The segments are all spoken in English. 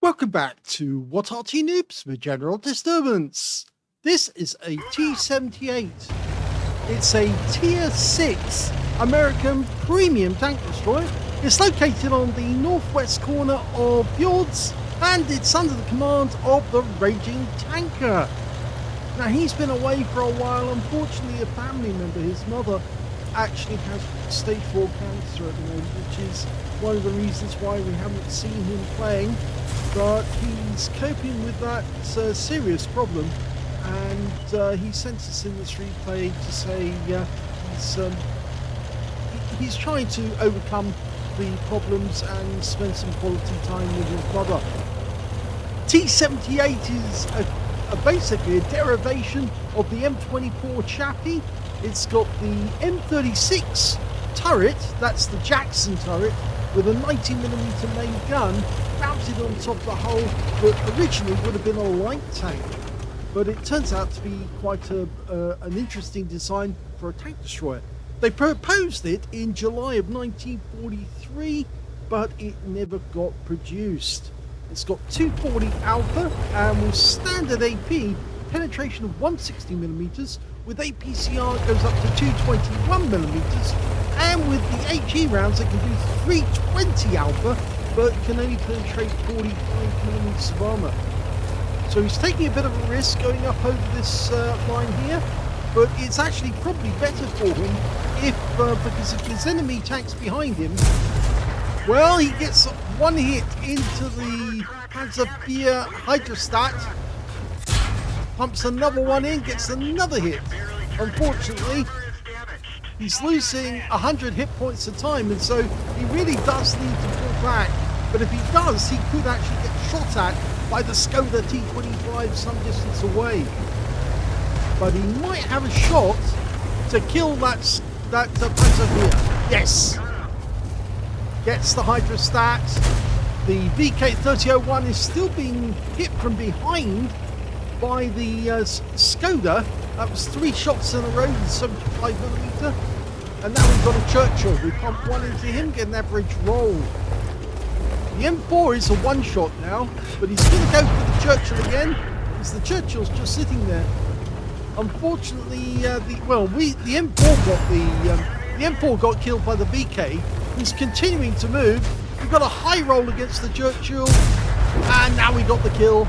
Welcome back to What Are T Noobs with General Disturbance. This is a T78. It's a Tier 6 American premium tank destroyer. It's located on the northwest corner of Fjords and it's under the command of the Raging Tanker. Now he's been away for a while. Unfortunately, a family member, his mother, actually has stage 4 cancer at the moment, which is one of the reasons why we haven't seen him playing. But he's coping with that serious problem, and he sent us in this replay to say he's trying to overcome the problems and spend some quality time with his mother. T78 is basically a derivation of the M24 Chappie. It's got the M36 turret, that's the Jackson turret, with a 90mm main gun mounted on top of the hull that originally would have been a light tank. But it turns out to be quite an interesting design for a tank destroyer. They proposed it in July of 1943, but it never got produced. It's got 240 alpha and with standard AP, penetration of 160mm, with APCR it goes up to 221mm, and with the HE rounds it can do 320 alpha, but can only penetrate 45mm of armor. So he's taking a bit of a risk going up over this line here, but it's actually probably better for him because if there's enemy tanks behind him, well, he gets one hit into the Panzer hydrostat, pumps another one in, gets another hit. Unfortunately, he's losing 100 hit points a time, and so he really does need to pull back. But if he does, he could actually get shot at by the Skoda T25 some distance away. But he might have a shot to kill that Panzer. Yes! Gets the hydrostat. The VK3001 is still being hit from behind by the Skoda. That was 3 shots in a row with 75mm. And now we've got a Churchill. We pump one into him, get an average roll. The M4 is a one-shot now, but he's going to go for the Churchill again, because the Churchill's just sitting there. Unfortunately, the M4 got killed by the VK. He's continuing to move. We've got a high roll against the Churchill, and now we got the kill.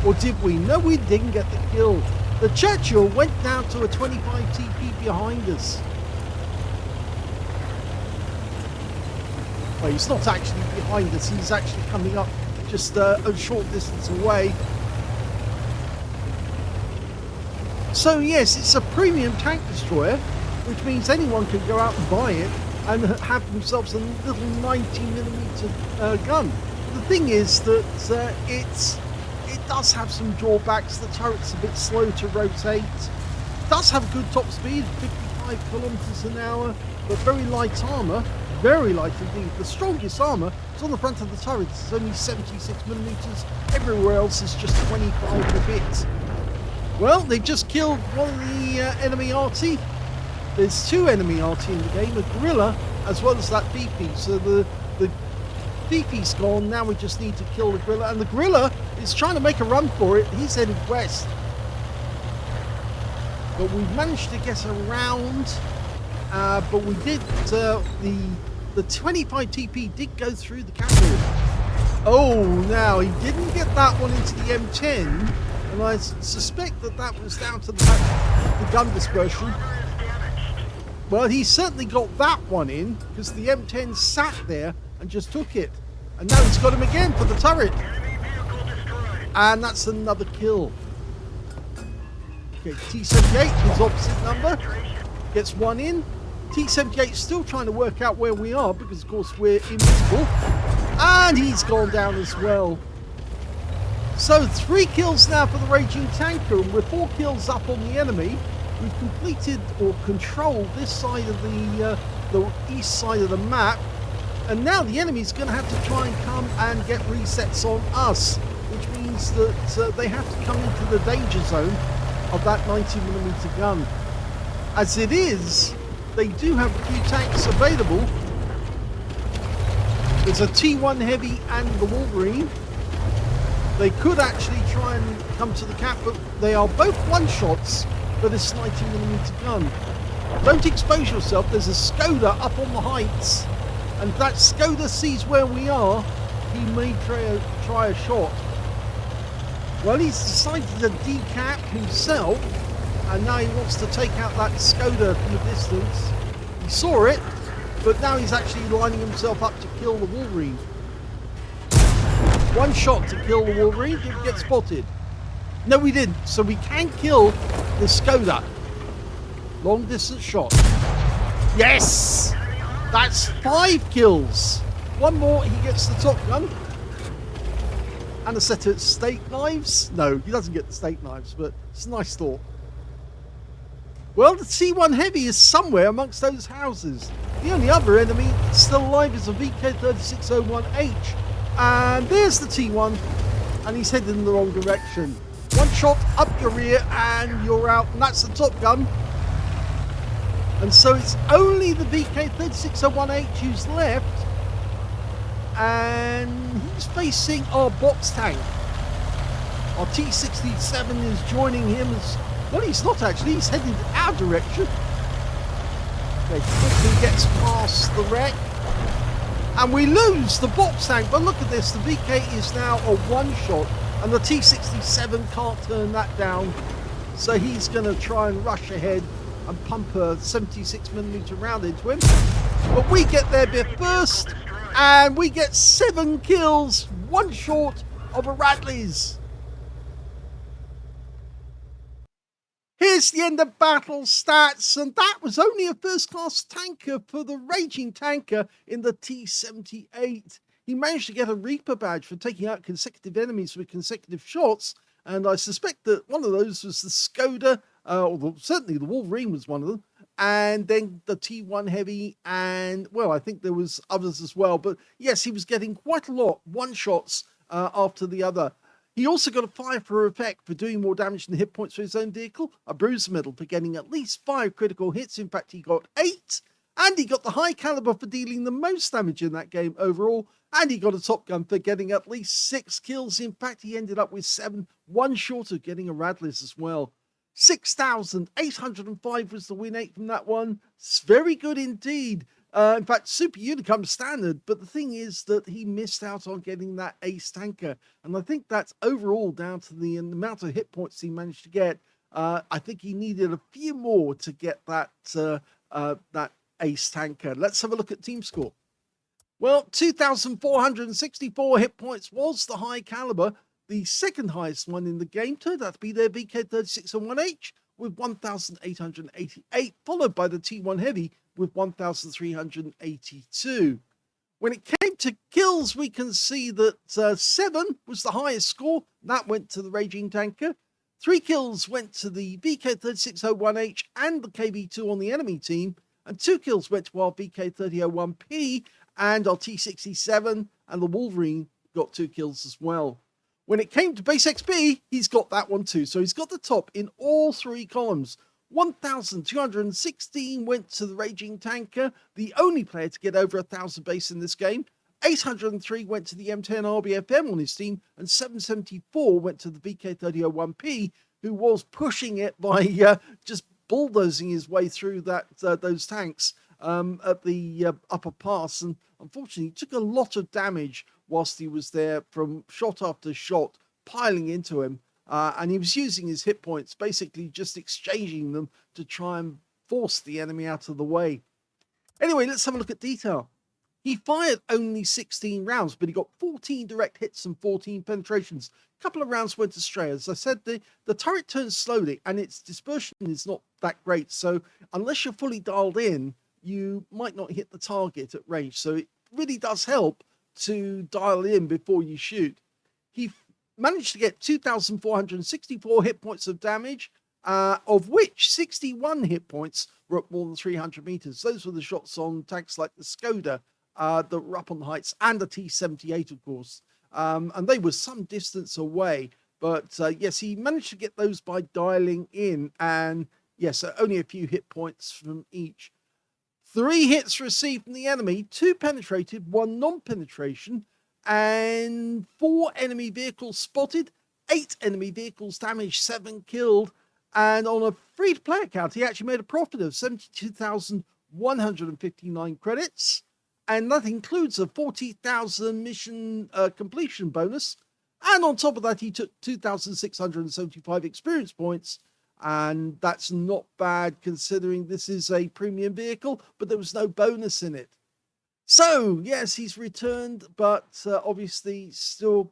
Or did we? No, we didn't get the kill. The Churchill went down to a 25 TP behind us. Well, he's not actually behind us, he's actually coming up just a short distance away. So yes, it's a premium tank destroyer, which means anyone can go out and buy it and have themselves a little 90mm gun. The thing is that it does have some drawbacks. The turret's a bit slow to rotate. It does have a good top speed, 55 kilometers an hour, but very light armor. Very light indeed. The strongest armor is on the front of the turret. It's only 76mm. Everywhere else is just 25 a bit. Well, they just killed one of the enemy Arty. There's 2 enemy Arty in the game, a gorilla as well as that BP. So the BP's gone. Now we just need to kill the gorilla, and the gorilla is trying to make a run for it. He's headed west, but we've managed to get around. But we did the 25 TP did go through the cavalry. Oh, now he didn't get that one into the M10, and I suspect that was down to the fact the gun dispersion. Well, he certainly got that one in because the M10 sat there and just took it, and now he's got him again for the turret, and that's another kill. Okay, T78, his opposite number, gets one in. T78 still trying to work out where we are because of course we're invisible, and he's gone down as well. So 3 kills now for the Raging Tanker, and we're 4 kills up on the enemy. We've completed or controlled this side of the east side of the map, and now the enemy's going to have to try and come and get resets on us, which means that they have to come into the danger zone of that 90mm gun. As it is, they do have a few tanks available. There's a T1 Heavy and the Wolverine. They could actually try and come to the cap, but they are both one-shots for this 90mm gun. Don't expose yourself. There's a Skoda up on the heights, and if that Skoda sees where we are, he may try a shot. Well, he's decided to decap himself, and now he wants to take out that Skoda from a distance. He saw it, but now he's actually lining himself up to kill the Wolverine. One shot to kill the Wolverine. Did he get spotted? No, we didn't. So we can kill the Skoda. Long distance shot. Yes! That's 5 kills. One more, he gets the top gun. And a set of steak knives. No, he doesn't get the steak knives, but it's a nice thought. Well, the T1 Heavy is somewhere amongst those houses. The only other enemy still alive is a VK3601H. And there's the T1, and he's headed in the wrong direction. One shot up your rear, and you're out, and that's the top gun. And so it's only the VK3601H who's left, and he's facing our box tank. Our T77 is joining him as well. He's not actually, he's headed our direction. Okay, quickly gets past the wreck, and we lose the box tank. But look at this, the VK is now a one shot, and the T67 can't turn that down, so he's going to try and rush ahead and pump a 76mm round into him. But we get there bit first, and we get 7 kills, one short of a Radley's. Here's the end of battle stats, and that was only a first-class tanker for the raging tanker in the T78. He managed to get a Reaper badge for taking out consecutive enemies with consecutive shots, and I suspect that one of those was the Skoda, or certainly the Wolverine was one of them, and then the T1 Heavy, and, well, I think there was others as well. But, yes, he was getting quite a lot, one-shots after the other. He also got a fire for effect for doing more damage than hit points for his own vehicle, a bruise medal for getting at least 5 critical hits. In fact, he got 8, and he got the high caliber for dealing the most damage in that game overall, and he got a top gun for getting at least 6 kills. In fact, he ended up with 7, one short of getting a Radley's as well. 6,805 was the win rate from that one. It's very good indeed. In fact, Super Unicum standard, but the thing is that he missed out on getting that ace tanker, and I think that's overall down to the amount of hit points he managed to get. I think he needed a few more to get that that ace tanker. Let's have a look at team score. Well, 2,464 hit points was the high caliber. The second highest one in the game turned out to be their VK3601H with 1,888, followed by the T1 Heavy with 1,382. When it came to kills, we can see that 7 was the highest score. That went to the Raging Tanker. 3 kills went to the VK3601H and the KB2 on the enemy team. And 2 kills went to our VK3001P and our T67, and the Wolverine got 2 kills as well. When it came to base XP, he's got that one too. So he's got the top in all 3 columns. 1,216 went to the Raging Tanker, the only player to get over 1,000 base in this game. 803 went to the M10 RBFM on his team, and 774 went to the VK3001P, who was pushing it by just bulldozing his way through those tanks at the upper pass, and unfortunately took a lot of damage whilst he was there from shot after shot piling into him. And he was using his hit points, basically just exchanging them to try and force the enemy out of the way. Anyway, let's have a look at detail. He fired only 16 rounds, but he got 14 direct hits and 14 penetrations. A couple of rounds went astray. As I said, the turret turns slowly, and its dispersion is not that great. So unless you're fully dialed in, you might not hit the target at range. So it really does help to dial in before you shoot. He managed to get 2,464 hit points of damage, of which 61 hit points were at more than 300 meters. Those were the shots on tanks like the Skoda that were up on the heights, and the T78, of course. And they were some distance away. But yes, he managed to get those by dialing in. And yes, only a few hit points from each. 3 hits received from the enemy, 2 penetrated, 1 non-penetration. and 4 enemy vehicles spotted, 8 enemy vehicles damaged, 7 killed. And on a free-to-play account, he actually made a profit of 72,159 credits. And that includes a 40,000 mission completion bonus. And on top of that, he took 2,675 experience points. And that's not bad considering this is a premium vehicle, but there was no bonus in it. So, yes, he's returned, but obviously still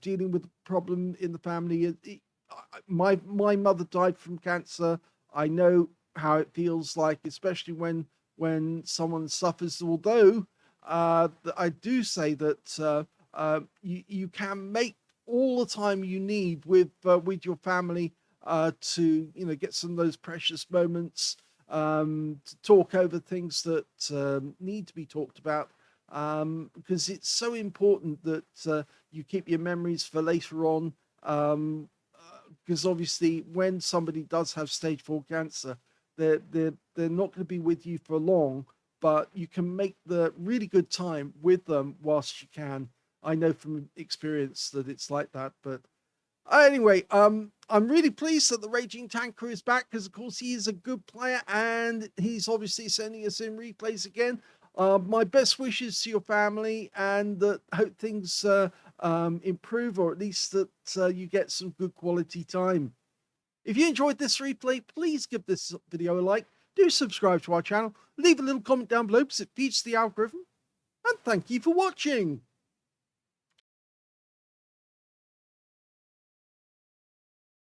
dealing with a problem in the family. My mother died from cancer. I know how it feels like, especially when someone suffers. Although I do say that you can make all the time you need with your family to get some of those precious moments, to talk over things that need to be talked about, because it's so important that you keep your memories for later on. Because obviously, when somebody does have stage 4 cancer, they're not going to be with you for long, but you can make the really good time with them whilst you can. I know from experience that it's like that, but anyway, I'm really pleased that the Raging Tanker is back because, of course, he is a good player and he's obviously sending us in replays again. My best wishes to your family, and that hope things improve, or at least that you get some good quality time. If you enjoyed this replay, please give this video a like. Do subscribe to our channel. Leave a little comment down below because it feeds the algorithm. And thank you for watching.